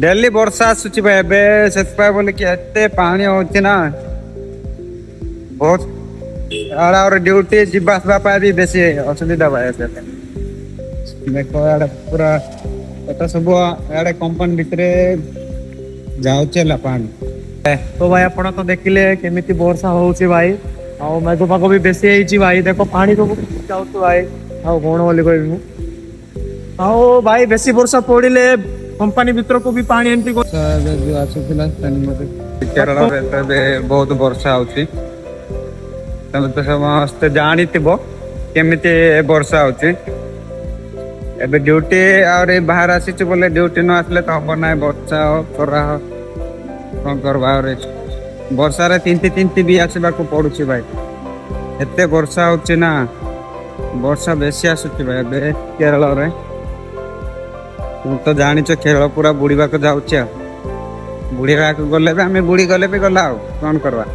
daily वर्षा आसुची भाई एबे सेतपा बोले कि एते पानी होची ना बहुत आड़ा और ड्यूटी जिबा आसबा पाए भी बेसी असुविधा भाई से देखो यार पूरा एटा सब यार कंपनी भितरे जाउचेला पानी तो भाई आपण तो देखिले केमिति वर्षा होउची भाई आ मेघ पाग भी बेसी हेची भाई देखो पानी सब जाउतो भाई आ कोन बोली कहबी मु आओ भाई बेसी वर्षा पड़िले कंपनी भीतर को भी पानी एंट्री को जो आसुला केरल में बहुत वर्षा होची तमे तो समस्त जानिथिबो केमिति वर्षा होची एबे ड्यूटी और बाहर आसी बोले ड्यूटी न आसले तो हम ना वर्षा हो खरा हो कौन करवा और वर्षा रे तीन तीन भी आसबा को पड़ुची भाई एते वर्षा होची ना वर्षा बेसी आसुची भाई एबे केरल रे तुम तो जानिଛ खेल पूरा बुड़ीबा को जाउची बुड़ीबा को गले भी हमें बुड़ी गले भी गला कौन करवा